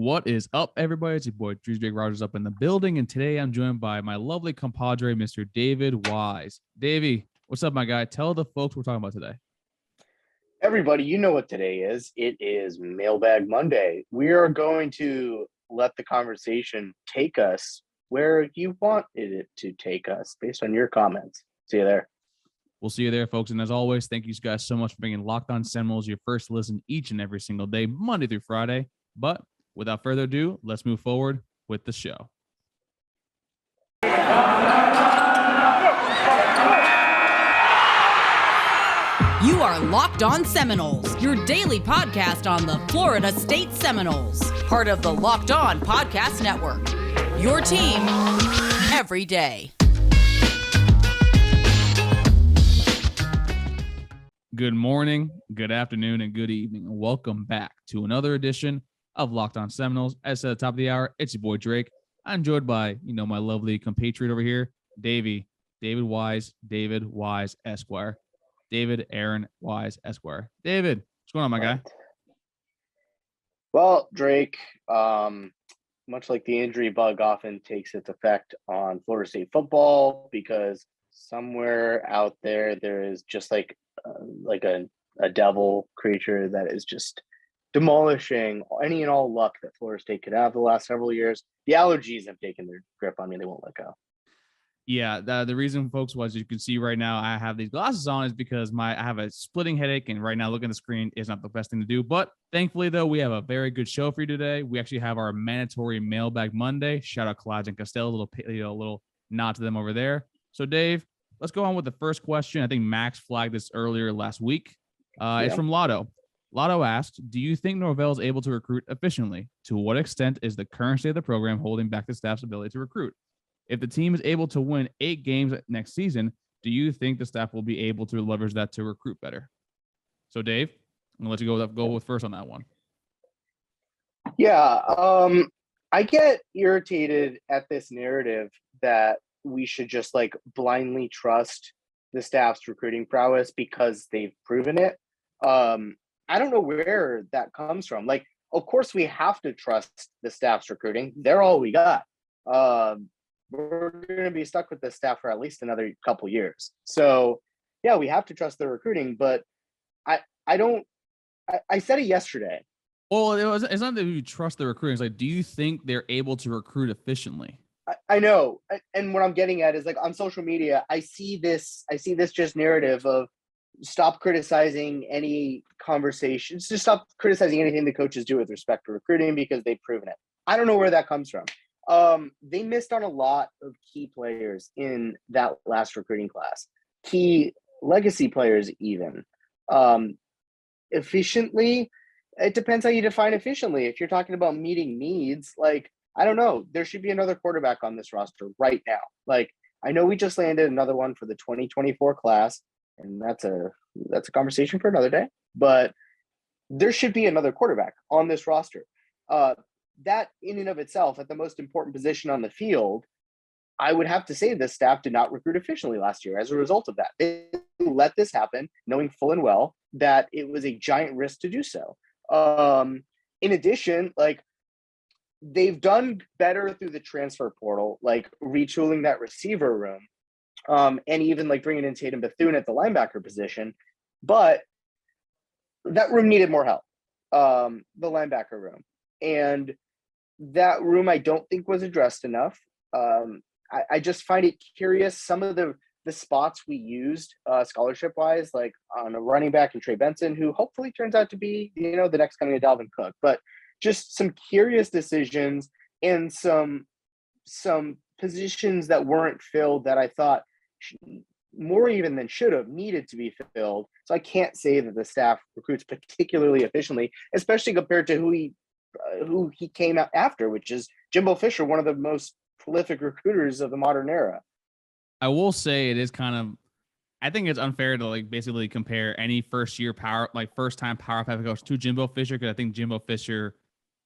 What is up, everybody? It's your boy, Tate Rodemaker up in the building, and today I'm joined by my lovely compadre, Mr. David Wise. Davey, what's up, my guy? Tell the folks we're talking about today. Everybody, you know what today is. It is Mailbag Monday. We are going to let the conversation take us where you wanted it to take us based on your comments. See you there. We'll see you there, folks. And as always, thank you guys so much for being Locked On Seminoles, your first listen each and every single day, Monday through Friday. But without further ado, let's move forward with the show. You are Locked On Seminoles, your daily podcast on the Florida State Seminoles, part of the Locked On Podcast Network. Your team every day. Good morning, good afternoon, and good evening. And welcome back to another edition of Locked On Seminoles. As at the top of the hour, it's your boy Drake. I'm joined by, my lovely compatriot over here, David Wise Esquire. David Aaron Wise Esquire. David, what's going on, my guy? Well, Drake, much like the injury bug often takes its effect on Florida State football, because somewhere out there is just like a devil creature that is just demolishing any and all luck that Florida State could have the last several years. The allergies have taken their grip on me. They won't let go. Yeah, the reason, folks, was you can see right now I have these glasses on is because I have a splitting headache, and right now looking at the screen is not the best thing to do. But thankfully, though, we have a very good show for you today. We actually have our Mandatory Mailbag Monday. Shout out Collage and Costello, little nod to them over there. So, Dave, let's go on with the first question. I think Max flagged this earlier last week. It's from Lotto. Lotto asked, do you think Norvell is able to recruit efficiently? To what extent is the current state of the program holding back the staff's ability to recruit? If the team is able to win 8 games next season, do you think the staff will be able to leverage that to recruit better? So, Dave, I'm going to let you go with first on that one. Yeah, I get irritated at this narrative that we should just blindly trust the staff's recruiting prowess because they've proven it. I don't know where that comes from. Of course, we have to trust the staff's recruiting. They're all we got. We're going to be stuck with this staff for at least another couple years. So, yeah, we have to trust their recruiting. But I said it yesterday. Well, it's not that you trust the recruiting. It's do you think they're able to recruit efficiently? I know. And what I'm getting at is on social media, I see this just narrative of stop criticizing any conversations, just stop criticizing anything the coaches do with respect to recruiting because they've proven it. I don't know where that comes from. They missed on a lot of key players in that last recruiting class, key legacy players even. Efficiently, it depends how you define efficiently. If you're talking about meeting needs, I don't know, there should be another quarterback on this roster right now. I know we just landed another one for the 2024 class, and that's a conversation for another day, but there should be another quarterback on this roster. That in and of itself, at the most important position on the field, I would have to say the staff did not recruit efficiently last year as a result of that. They let this happen, knowing full and well that it was a giant risk to do so. In addition, they've done better through the transfer portal, retooling that receiver room, and even bringing in Tate and Bethune at the linebacker position. But that room needed more help, the linebacker room. And that room I don't think was addressed enough. I just find it curious. Some of the spots we used scholarship-wise, on a running back and Trey Benson, who hopefully turns out to be, the next coming of Dalvin Cook. But just some curious decisions and some positions that weren't filled that I thought more even than should have needed to be filled. So I can't say that the staff recruits particularly efficiently, especially compared to who he came out after, which is Jimbo Fisher, one of the most prolific recruiters of the modern era. I will say it is I think it's unfair to basically compare any first-time Power 5 coach to Jimbo Fisher, because I think Jimbo Fisher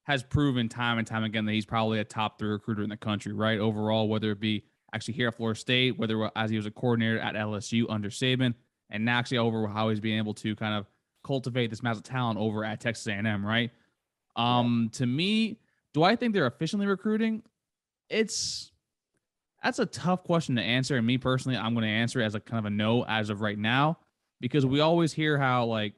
has proven time and time again that he's probably a top 3 recruiter in the country, right? Overall, whether it be actually here at Florida State, whether as he was a coordinator at LSU under Saban, and now actually over how he's being able to kind of cultivate this massive talent over at Texas A&M, right? To me, Do I think they're efficiently recruiting? That's a tough question to answer. And me personally, I'm going to answer it as a kind of a no as of right now, because we always hear how like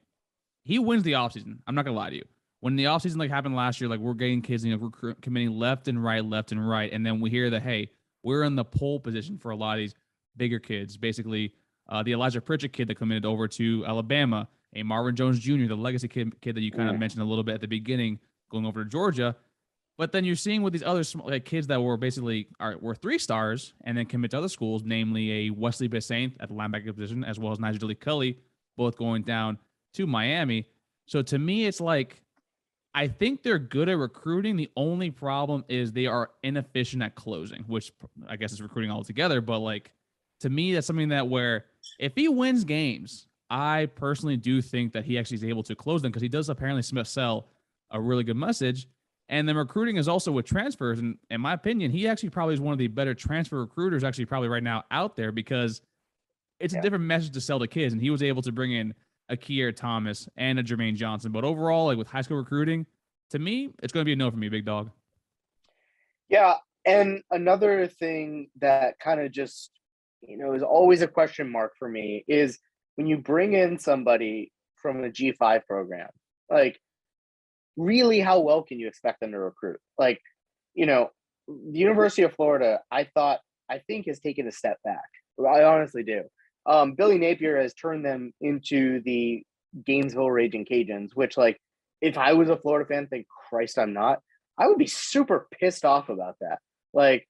he wins the offseason. I'm not going to lie to you. When the offseason like happened last year, like we're getting kids, we're committing left and right. And then we hear that, hey, we're in the pole position for a lot of these bigger kids. Basically, the Elijah Pritchett kid that committed over to Alabama, a Marvin Jones Jr., the legacy kid that you kind of mentioned a little bit at the beginning, going over to Georgia. But then you're seeing with these other kids that were basically were 3 stars and then commit to other schools, namely a Wesley Bissaint at the linebacker position, as well as Nigel Cully, both going down to Miami. So to me, it's like, I think they're good at recruiting. The only problem is they are inefficient at closing, which I guess is recruiting altogether. But like, to me, that's something that where if he wins games, I personally do think that he actually is able to close them, because he does apparently sell a really good message. And then recruiting is also with transfers. And in my opinion, he actually probably is one of the better transfer recruiters actually probably right now out there, because it's a different message to sell to kids. And he was able to bring in a Kier Thomas and a Jermaine Johnson. But overall, like with high school recruiting, to me, it's going to be a no for me, big dog. Yeah. And another thing that kind of just, is always a question mark for me is when you bring in somebody from a G5 program, like really how well can you expect them to recruit? Like, the University of Florida, I think has taken a step back. I honestly do. Billy Napier has turned them into the Gainesville Raging Cajuns, which, like, if I was a Florida fan, thank Christ I'm not, I would be super pissed off about that. Like,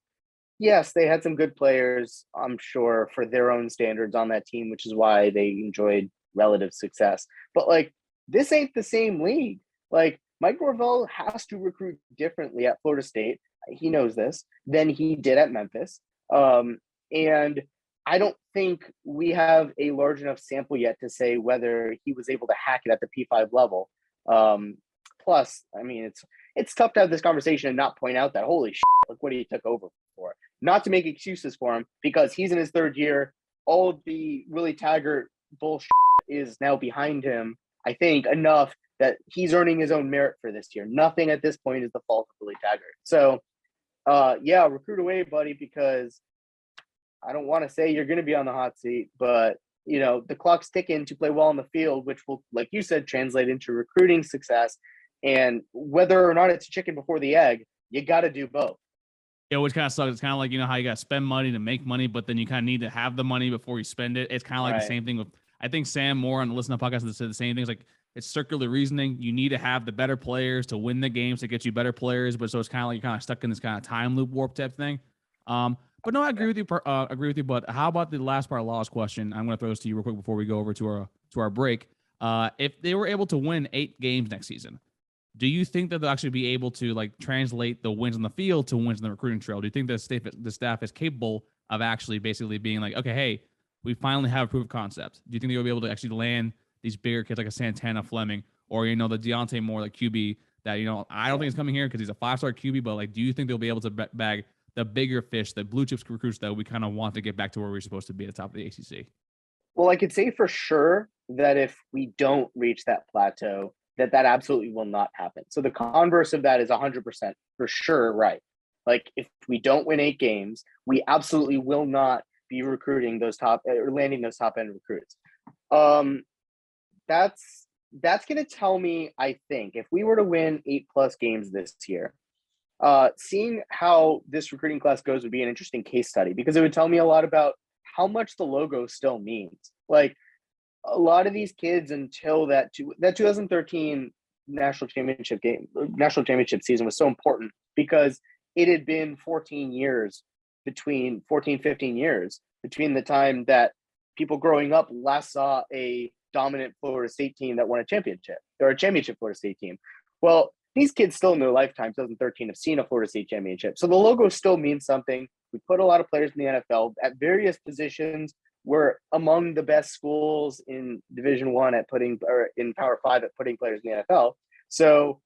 yes, they had some good players, I'm sure, for their own standards on that team, which is why they enjoyed relative success. But, like, this ain't the same league. Like, Mike Norvell has to recruit differently at Florida State. He knows this than he did at Memphis. And I don't think we have a large enough sample yet to say whether he was able to hack it at the P5 level. Plus, I mean, it's tough to have this conversation and not point out that, holy shit, look what he took over for. Not to make excuses for him, because he's in his 3rd year. All of the Willie Taggart bullshit is now behind him, I think, enough that he's earning his own merit for this year. Nothing at this point is the fault of Willie Taggart. So, recruit away, buddy, because I don't want to say you're going to be on the hot seat, but, the clock's ticking to play well on the field, which will, like you said, translate into recruiting success. And whether or not it's chicken before the egg, you got to do both. It always kind of sucks. It's kind of like, how you got to spend money to make money, but then you kind of need to have the money before you spend it. It's kind of like the same thing with, I think Sam Moore on the Listen to Podcast said the same things. Like, it's circular reasoning. You need to have the better players to win the games, to get you better players. But so it's kind of like you're kind of stuck in this kind of time loop warp type thing. But no, I agree with you. But how about the last part of Law's question? I'm going to throw this to you real quick before we go over to our break. If they were able to win 8 games next season, do you think that they'll actually be able to like translate the wins on the field to wins in the recruiting trail? Do you think the staff is capable of actually basically being like, okay, hey, we finally have a proof of concept? Do you think they'll be able to actually land these bigger kids like a Santana Fleming or, the Deontay Moore, like QB that, I don't think he's coming here because he's a 5-star QB, but like, do you think they'll be able to bag the bigger fish, the blue chips recruits that we kind of want to get back to where we're supposed to be at the top of the ACC? Well, I could say for sure that if we don't reach that plateau, that absolutely will not happen. So the converse of that is 100% for sure right. Like, if we don't win 8 games, we absolutely will not be recruiting those top or landing those top end recruits. That's going to tell me, I think, if we were to win 8+ games this year, seeing how this recruiting class goes would be an interesting case study, because it would tell me a lot about how much the logo still means. Like, a lot of these kids, until that 2013 national championship season was so important, because it had been 15 years between the time that people growing up last saw a dominant Florida State team that won a championship, or a championship Florida State team. Well, these kids still in their lifetime, 2013, have seen a Florida State championship. So the logo still means something. We put a lot of players in the NFL at various positions. We're among the best schools in Division I or in Power 5 at putting players in the NFL. So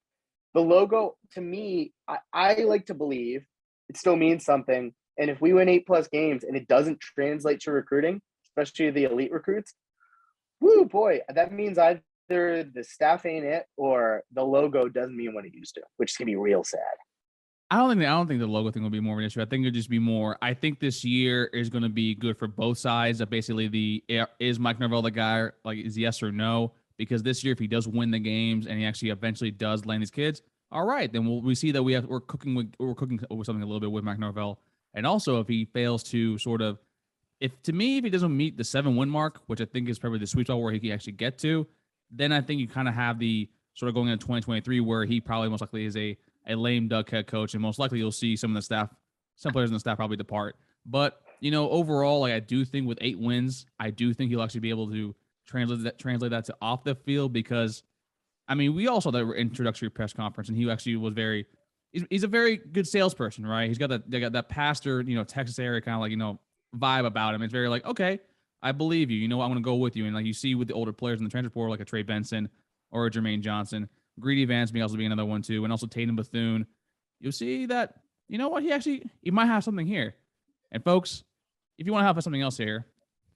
the logo, to me, I like to believe it still means something. And if we win 8+ games and it doesn't translate to recruiting, especially the elite recruits, whoo, boy, that means either the staff ain't it or the logo doesn't mean what it used to, which is going to be real sad. I don't think the logo thing will be more of an issue. I think it'll just be more. I think this year is going to be good for both sides. Basically, is Mike Norvell the guy? Like, is yes or no? Because this year, if he does win the games and he actually eventually does land these kids, all right, then we see that we're cooking with something a little bit with Mike Norvell. And also, if he fails to sort of, if he doesn't meet the 7-win mark, which I think is probably the sweet spot where he can actually get to, then I think you kind of have the sort of going into 2023 where he probably most likely is a lame duck head coach, and most likely you'll see some players in the staff probably depart. But, overall, like, I do think with 8 wins, I do think he'll actually be able to translate that to off the field, because, I mean, we all saw that introductory press conference, and he actually was he's a very good salesperson, right? He's got that pastor, Texas area kind of like, vibe about him. It's very like, okay, I believe you. I'm going to go with you. And like you see with the older players in the transfer portal, like a Trey Benson or a Jermaine Johnson, Greedy Vance may also be another one too, and also Tatum Bethune. You'll see that, what, he might have something here. And folks, if you want to have something else here,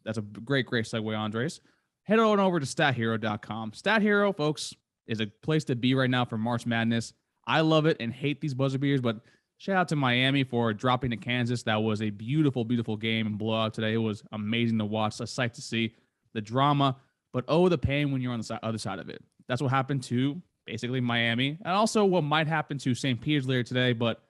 that's a great segue, Andres. Head on over to StatHero.com. StatHero, folks, is a place to be right now for March Madness. I love it and hate these buzzer beaters, but shout out to Miami for dropping to Kansas. That was a beautiful, beautiful game and blowout today. It was amazing to watch, a sight to see, the drama, but the pain when you're on the other side of it. That's what happened to basically Miami, and also what might happen to St. Peter's later today. But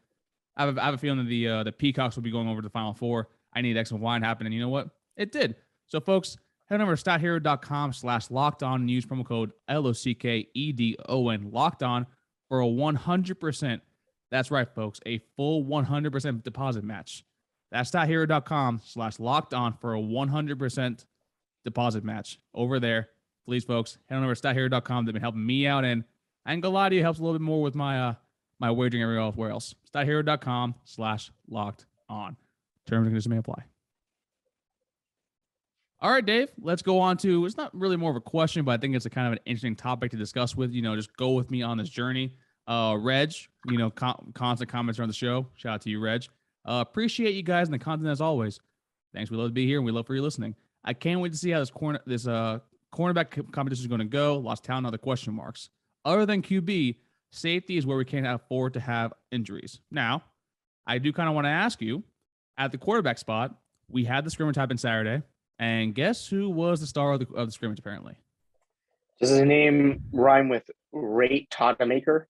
I have a feeling that the Peacocks will be going over to the Final Four. I need X and Y to happen, and you know what? It did. So, folks, head over to StatHero.com/LockedOn and use promo code LOCKEDON LockedOn for a 100%. That's right, folks, a full 100% deposit match. That's StatHero.com/LockedOn for a 100% deposit match over there. Please, folks, head on over to StatHero.com. They've been helping me out, and I ain't gonna lie to you, it helps a little bit more with my my wagering everywhere else. StatHero.com/LockedOn. Terms and conditions may apply. All right, Dave, let's go on to, it's not really more of a question, but I think it's a kind of an interesting topic to discuss with, just go with me on this journey. Reg, constant comments around the show. Shout out to you, Reg. Appreciate you guys and the content as always. Thanks. We love to be here and we love for you listening. I can't wait to see how this cornerback competition is going to go. Lost talent, other question marks. Other than QB, safety is where we can't afford to have injuries. Now, I do kind of want to ask you, at the quarterback spot, we had the scrimmage happen Saturday, and guess who was the star of the scrimmage apparently? Does his name rhyme with Tate Rodemaker?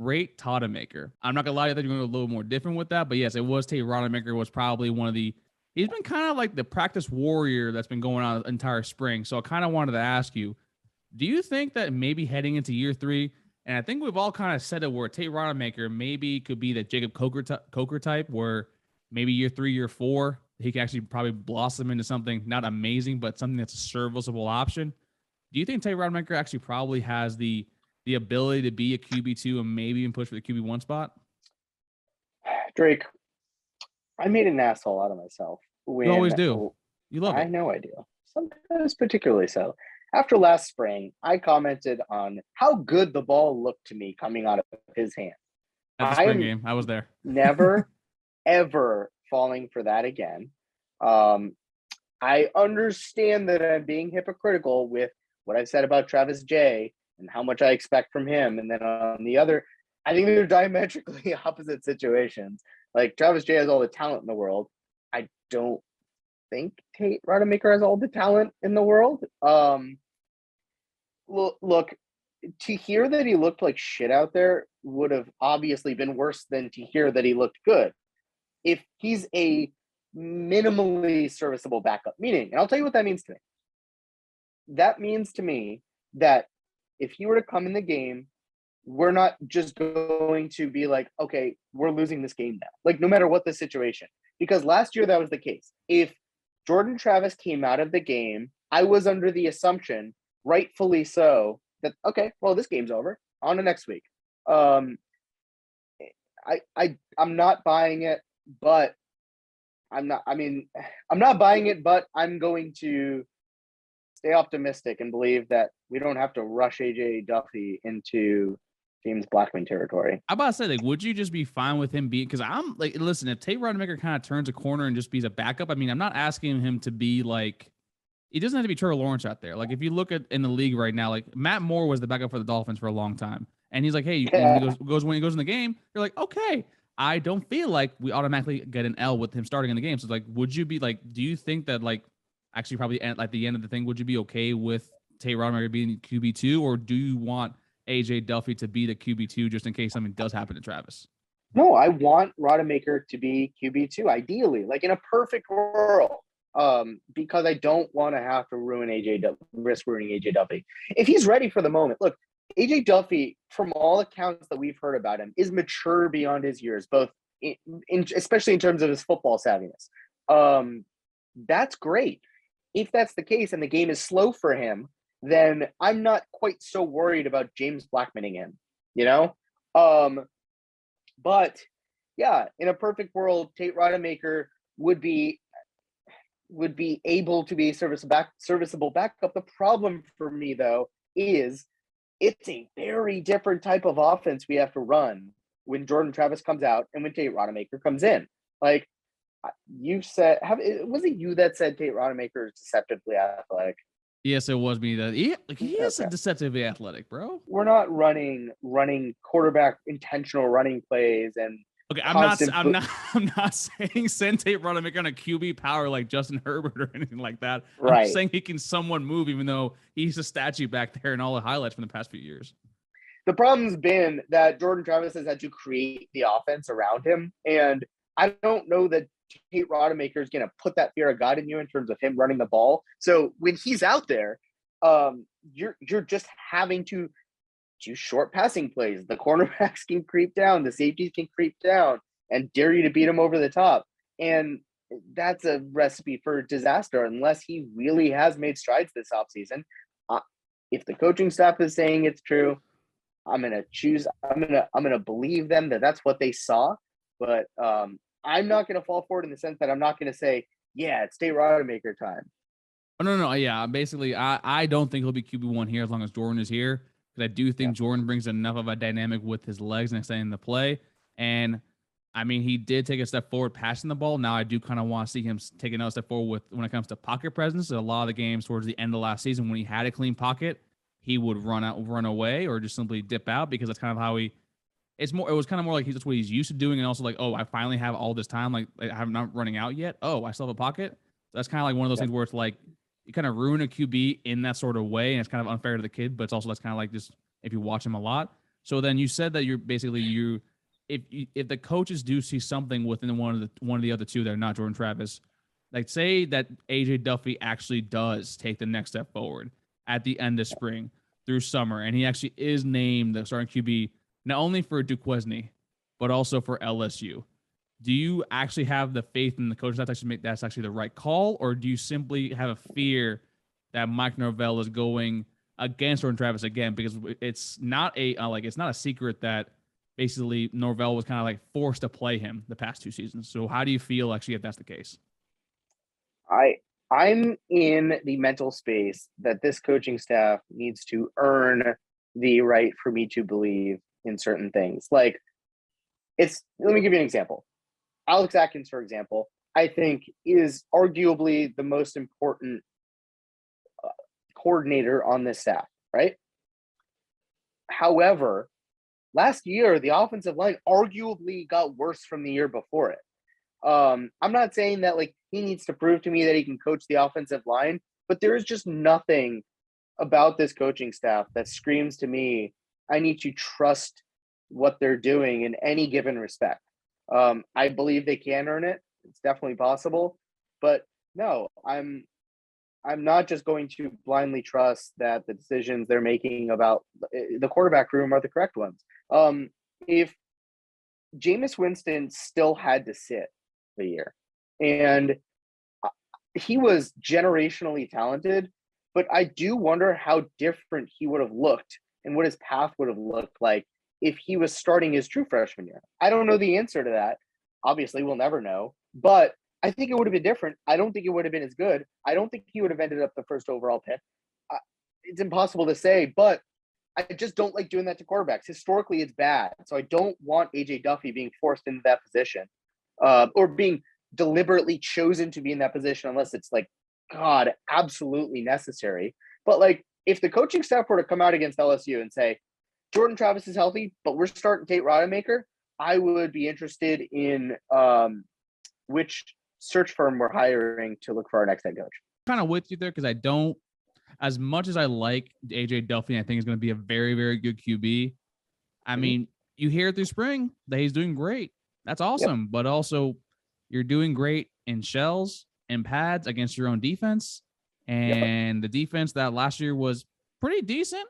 Tate Rodemaker. I'm not gonna lie, I thought you were going to go a little more different with that, but yes, it was Tate Rodemaker. Was probably one of the. He's been kind of like the practice warrior that's been going on the entire spring. So I kind of wanted to ask you, do you think that maybe heading into year 3, and I think we've all kind of said it where Tate Rodemaker maybe could be the Jacob Coker type, where maybe year 3, year 4, he can actually probably blossom into something not amazing, but something that's a serviceable option. Do you think Tate Rodemaker actually probably has the ability to be a QB2 and maybe even push for the QB1 spot? Drake, I made an asshole out of myself. You always do. You love it. I know I do. Sometimes particularly so. After last spring, I commented on how good the ball looked to me coming out of his hand. At the spring game, I was there. Never, ever falling for that again. I understand that I'm being hypocritical with what I've said about Travis J and how much I expect from him. And then on the other, I think they're diametrically opposite situations. Like, Travis J has all the talent in the world. I don't think Tate Rodemaker has all the talent in the world. Look, to hear that he looked like shit out there would have obviously been worse than to hear that he looked good. If he's a minimally serviceable backup, meaning, and I'll tell you what that means to me. That means to me that if he were to come in the game, we're not just going to be like, okay, we're losing this game now. Like, no matter what the situation. Because last year that was the case. If Jordan Travis came out of the game, I was under the assumption, rightfully so, that, okay, well, this game's over. On to next week. I'm not buying it, but I'm not buying it, but I'm going to stay optimistic and believe that we don't have to rush AJ Duffy into James Blackman territory. I'm about to say, like, would you just be fine with him being, because I'm like, listen, if Tate Rodemaker kind of turns a corner and just be a backup, I mean, I'm not asking him to be like, he doesn't have to be Trevor Lawrence out there. Like, if you look at in the league right now, like, Matt Moore was the backup for the Dolphins for a long time. And he's like, hey, and when he goes in the game, you're like, okay, I don't feel like we automatically get an L with him starting in the game. So like, would you be like, do you think that like actually probably at the end of the thing, would you be okay with Tate Rodemaker being QB2, or do you want AJ Duffy to be the QB2 just in case something does happen to Travis? No, I want Rodemaker to be QB2, ideally, like in a perfect world, because I don't want to have to risk ruining AJ Duffy. If he's ready for the moment, look, AJ Duffy, from all accounts that we've heard about him, is mature beyond his years, both especially in terms of his football savviness. That's great. If that's the case and the game is slow for him, then I'm not quite so worried about James Blackmaning him, But yeah, in a perfect world, Tate Rodemaker would be able to be a serviceable backup. The problem for me, though, is it's a very different type of offense we have to run when Jordan Travis comes out and when Tate Rodemaker comes in. Like you said, was it you that said Tate Rodemaker is deceptively athletic? Yes, it was me. That he is deceptively athletic, bro. We're not running quarterback intentional running plays and. Okay, I'm not saying send Tate Rodemaker on a QB power like Justin Herbert or anything like that. Right. I'm just saying he can somewhat move, even though he's a statue back there in all the highlights from the past few years. The problem's been that Jordan Travis has had to create the offense around him, and I don't know that Tate Rodemaker is going to put that fear of God in you in terms of him running the ball. So when he's out there, you're just having to do short passing plays. The cornerbacks can creep down, the safeties can creep down and dare you to beat him over the top. And that's a recipe for disaster unless he really has made strides this offseason. If the coaching staff is saying it's true, I'm going to believe them that that's what they saw. But I'm not going to fall for it in the sense that I'm not going to say, yeah, it's Tate Rodemaker time. Oh, no. Yeah, basically, I don't think he'll be QB1 here as long as Jordan is here. Because I do think Jordan brings enough of a dynamic with his legs and extending the play. And, I mean, he did take a step forward passing the ball. Now I do kind of want to see him take another step forward when it comes to pocket presence. A lot of the games towards the end of last season when he had a clean pocket, he would run away or just simply dip out because that's kind of how it was kind of more like that's what he's used to doing. And also like, oh, I finally have all this time. Like I'm not running out yet. Oh, I still have a pocket. So that's kind of like one of those things where it's like, you kind of ruin a QB in that sort of way, and it's kind of unfair to the kid, but it's also that's kind of like just if you watch him a lot. So then you said that you're basically if the coaches do see something within one of the other two that are not Jordan Travis, like say that AJ Duffy actually does take the next step forward at the end of spring through summer, and he actually is named the starting QB not only for Duquesne but also for LSU. Do you actually have the faith in the coaches that's actually the right call, or do you simply have a fear that Mike Norvell is going against Jordan Travis again? Because it's not a secret that basically Norvell was kind of like forced to play him the past 2 seasons. So how do you feel actually if that's the case? I'm in the mental space that this coaching staff needs to earn the right for me to believe in certain things. Like let me give you an example. Alex Atkins, for example, I think is arguably the most important coordinator on this staff, right? However, last year, the offensive line arguably got worse from the year before it. I'm not saying that like he needs to prove to me that he can coach the offensive line, but there is just nothing about this coaching staff that screams to me, I need to trust what they're doing in any given respect. I believe they can earn it. It's definitely possible, but no, I'm not just going to blindly trust that the decisions they're making about the quarterback room are the correct ones. If Jameis Winston still had to sit the year, and he was generationally talented, but I do wonder how different he would have looked and what his path would have looked like if he was starting his true freshman year. I don't know the answer to that. Obviously, we'll never know, but I think it would have been different. I don't think it would have been as good. I don't think he would have ended up the first overall pick. It's impossible to say, but I just don't like doing that to quarterbacks. Historically, it's bad. So I don't want AJ Duffy being forced into that position or being deliberately chosen to be in that position unless it's like, God, absolutely necessary. But like if the coaching staff were to come out against LSU and say, Jordan Travis is healthy, but we're starting Tate Rodemaker. I would be interested in which search firm we're hiring to look for our next head coach. Kind of with you there because I don't, as much as I like AJ Duffy, I think he's going to be a very, very good QB. I mean, you hear through spring that he's doing great. That's awesome. Yep. But also, you're doing great in shells and pads against your own defense. And the defense that last year was pretty decent,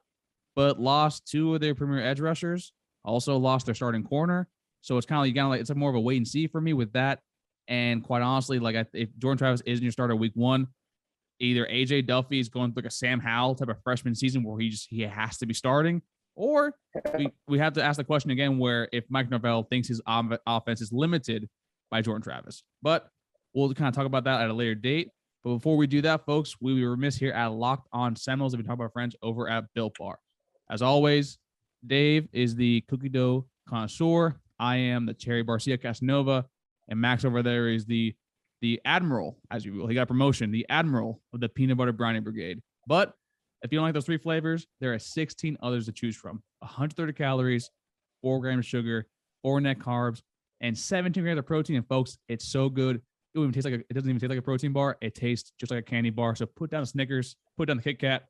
but lost 2 of their premier edge rushers, also lost their starting corner. So it's kind of like, it's more of a wait and see for me with that. And quite honestly, like if Jordan Travis isn't your starter week 1, either AJ Duffy is going through like a Sam Howell type of freshman season where he has to be starting, or we have to ask the question again where if Mike Norvell thinks his offense is limited by Jordan Travis. But we'll kind of talk about that at a later date. But before we do that, folks, we were remiss here at Locked On Seminoles if we talk about friends over at Built Bar. As always, Dave is the cookie dough connoisseur. I am the Cherry Barcia Casanova, and Max over there is the Admiral, as you will. He got a promotion, the Admiral of the Peanut Butter Brownie Brigade. But if you don't like those 3 flavors, there are 16 others to choose from. 130 calories, 4 grams of sugar, 4 net carbs, and 17 grams of protein. And folks, it's so good. It doesn't even taste like a protein bar. It tastes just like a candy bar. So put down the Snickers, put down the Kit Kat.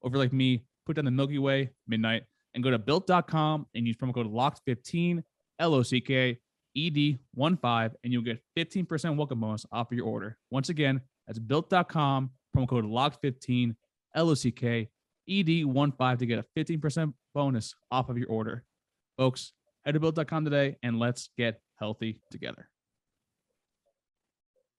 Over like me, put down the Milky Way midnight and go to built.com and use promo code LOCKED15, LOCKED15, and you'll get 15% welcome bonus off of your order. Once again, that's built.com, promo code LOCKED15, LOCKED15 to get a 15% bonus off of your order. Folks, head to built.com today and let's get healthy together.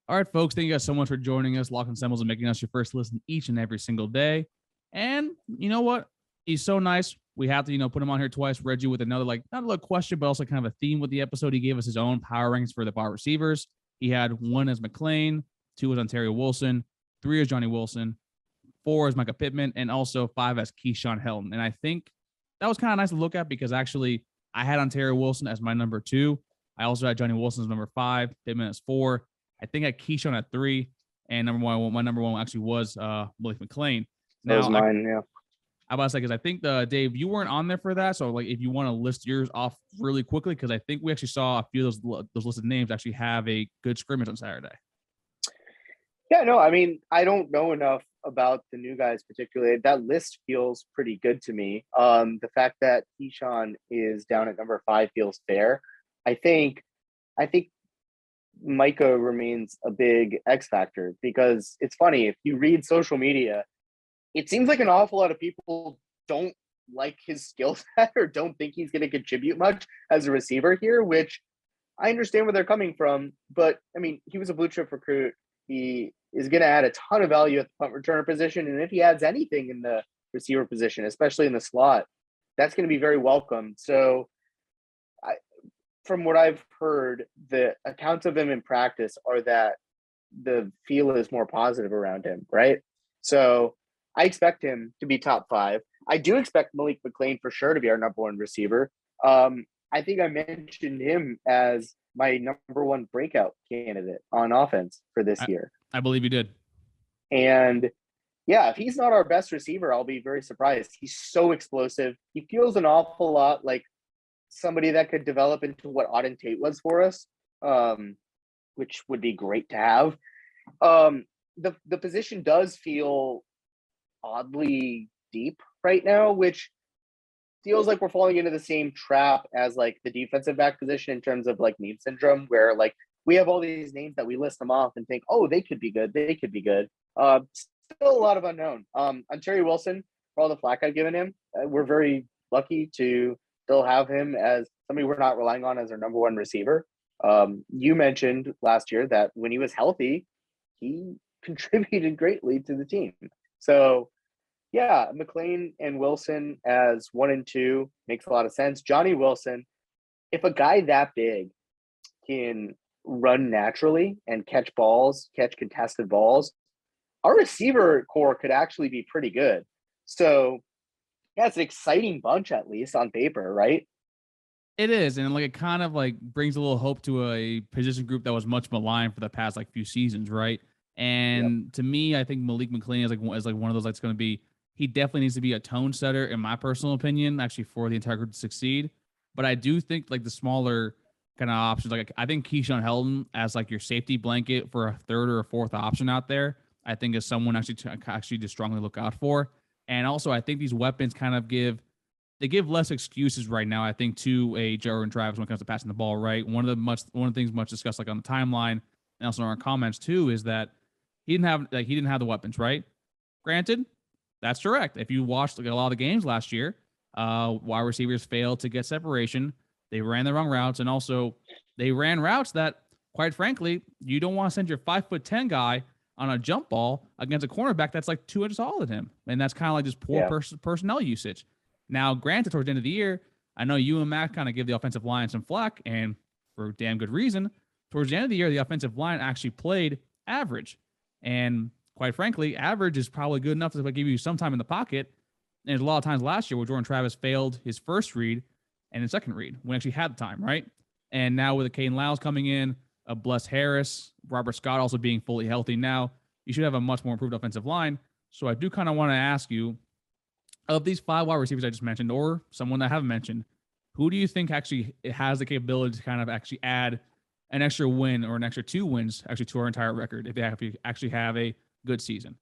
All right, folks, thank you guys so much for joining us, Locked On Seminoles, and making us your first listen each and every single day. And you know what? He's so nice. We have to, put him on here twice. Reggie with another, not a little question, but also kind of a theme with the episode. He gave us his own power rankings for the bar receivers. He had 1 as McLean, 2 as Ontario Wilson, 3 as Johnny Wilson, 4 as Micah Pittman, and also 5 as Keyshawn Helton. And I think that was kind of nice to look at because actually I had Ontario Wilson as my number 2. I also had Johnny Wilson as number 5, Pittman as 4. I think I had Keyshawn at 3, and my number 1 actually was Malik McLean. That was mine, yeah. I about to say, because I think, Dave, you weren't on there for that. So, if you want to list yours off really quickly, because I think we actually saw a few of those listed names actually have a good scrimmage on Saturday. Yeah, no, I mean, I don't know enough about the new guys particularly. That list feels pretty good to me. The fact that Keyshawn is down at number 5 feels fair. I think Micah remains a big X factor because it's funny, if you read social media, it seems like an awful lot of people don't like his skill set or don't think he's going to contribute much as a receiver here, which I understand where they're coming from. But I mean, he was a blue chip recruit. He is going to add a ton of value at the punt returner position. And if he adds anything in the receiver position, especially in the slot, that's going to be very welcome. So from what I've heard, the accounts of him in practice are that the feel is more positive around him, right? So I expect him to be top 5. I do expect Malik McLean for sure to be our number 1 receiver. I think I mentioned him as my number 1 breakout candidate on offense for this year. I believe you did. And yeah, if he's not our best receiver, I'll be very surprised. He's so explosive. He feels an awful lot like somebody that could develop into what Auden Tate was for us, which would be great to have. The position does feel oddly deep right now, which feels like we're falling into the same trap as the defensive back position in terms of meme syndrome, where we have all these names that we list them off and think, oh, they could be good. Still a lot of unknown. Ontario Wilson, for all the flack I've given him, we're very lucky to still have him as somebody we're not relying on as our number 1 receiver. You mentioned last year that when he was healthy, he contributed greatly to the team. So yeah, McLean and Wilson as 1 and 2 makes a lot of sense. Johnny Wilson, if a guy that big can run naturally and catch contested balls, our receiver core could actually be pretty good. So yeah, it's an exciting bunch, at least on paper, right? It is. And it kind of brings a little hope to a position group that was much maligned for the past few seasons, right? And to me, I think Malik McLean is one of those that's going to be he definitely needs to be a tone setter, in my personal opinion, actually, for the entire group to succeed. But I do think like the smaller kind of options, like I think Keyshawn Helton as like your safety blanket for a third or a fourth option out there, I think is someone actually to strongly look out for. And also, I think these weapons kind of give less excuses right now, I think, to a Jordan Travis when it comes to passing the ball, right? One of the things much discussed like on the timeline and also in our comments too is that he didn't have the weapons, right? Granted, that's correct. If you watched like a lot of the games last year, wide receivers failed to get separation. They ran the wrong routes, and also they ran routes that, quite frankly, you don't want to send your 5'10" guy on a jump ball against a cornerback that's like 2 inches taller than him. And that's kind of like just poor personnel usage. Now, granted, towards the end of the year, I know you and Matt kind of give the offensive line some flack, and for damn good reason. Towards the end of the year, the offensive line actually played average. And quite frankly, average is probably good enough to give you some time in the pocket. And there's a lot of times last year where Jordan Travis failed his first read and his second read when he actually had the time, right? And now with the Caden Lyles coming in, Bless Harris, Robert Scott also being fully healthy now, you should have a much more improved offensive line. So I do kind of want to ask you, of these 5 wide receivers I just mentioned, or someone that I haven't mentioned, who do you think actually has the capability to kind of actually add an extra win or an extra 2 wins actually to our entire record if they actually have a good season?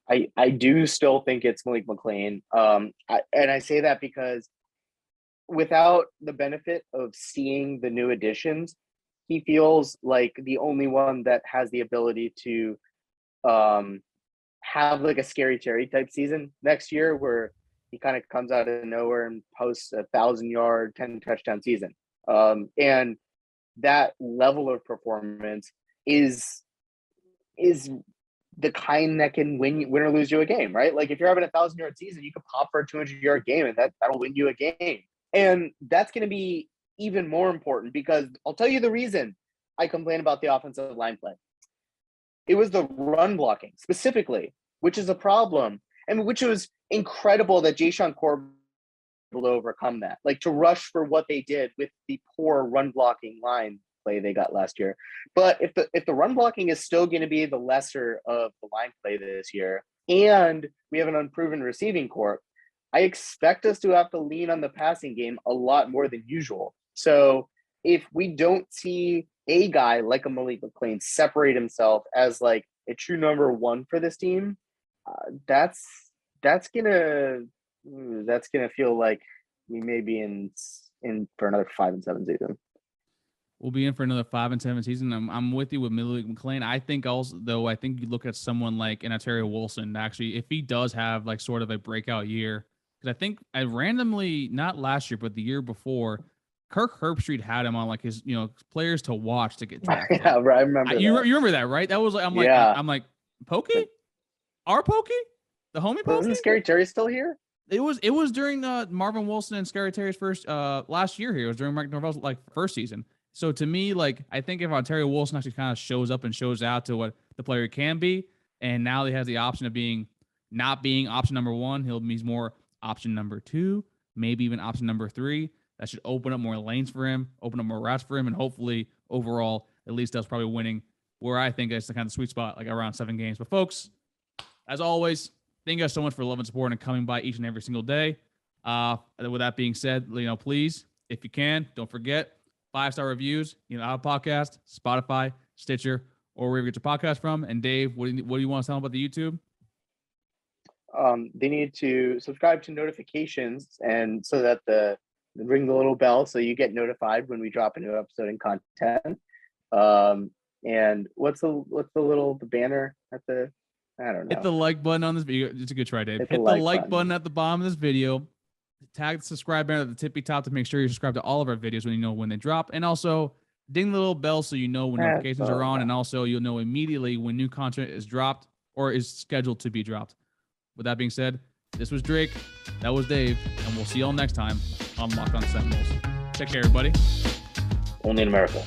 I do still think it's Malik McClain. And I say that because without the benefit of seeing the new additions, he feels like the only one that has the ability to have like a Scary Terry type season next year where he kind of comes out of nowhere and posts 1,000-yard, 10 touchdown season. And that level of performance is the kind that can win or lose you a game, right? Like if you're having 1,000-yard season, you can pop for a 200-yard game and that'll win you a game. And that's going to be even more important because I'll tell you the reason I complain about the offensive line play. It was the run blocking specifically, which is a problem, and which was incredible that Jayshawn Corbett able to overcome that, like to rush for what they did with the poor run blocking line play they got last year. But if the run blocking is still going to be the lesser of the line play this year, and we have an unproven receiving corps, I expect us to have to lean on the passing game a lot more than usual. So if we don't see a guy like a Malik McClain separate himself as like a true number 1 for this team, that's gonna feel like we may be in for another 5-7 season. We'll be in for another 5-7 season. I'm with you with Malik McClain. I think also, though, I think you look at someone like an Ontario Wilson, actually, if he does have like sort of a breakout year, because I think I randomly, not last year, but the year before, Kirk Herbstreit had him on like his, players to watch to get drafted. Yeah, right. I remember that. You remember that, right? That was like, I'm like, Pokey? Our Pokey? The homie Pokey? Isn't Scary Terry still here? It was during Marvin Wilson and Scary Terry's first last year here. It was during Mike Norvell's like first season. So to me, like, I think if Ontario Wilson actually kind of shows up and shows out to what the player can be, and now he has the option of not being option number 1, he's more option number 2, maybe even option number 3. That should open up more lanes for him, open up more routes for him, and hopefully overall at least does probably winning where I think is the kind of sweet spot, like around 7 games. But folks, as always, thank you guys so much for love and support and coming by each and every single day. With that being said, please, if you can, don't forget 5-star reviews, Apple Podcast, Spotify, Stitcher, or wherever you get your podcast from. And Dave, what do you want to tell them about the YouTube? They need to subscribe to notifications and so that ring the little bell so you get notified when we drop a new episode and content. And what's the banner at the, I don't know. Hit the like button on this video. It's a good try, Dave. Hit the like button at the bottom of this video. Tag the subscribe button at the tippy top to make sure you subscribe to all of our videos when they drop. And also ding the little bell so you know when notifications are on. And also you'll know immediately when new content is dropped or is scheduled to be dropped. With that being said, this was Drake. That was Dave. And we'll see y'all next time on Locked On Seminoles. Take care, everybody. Only in America.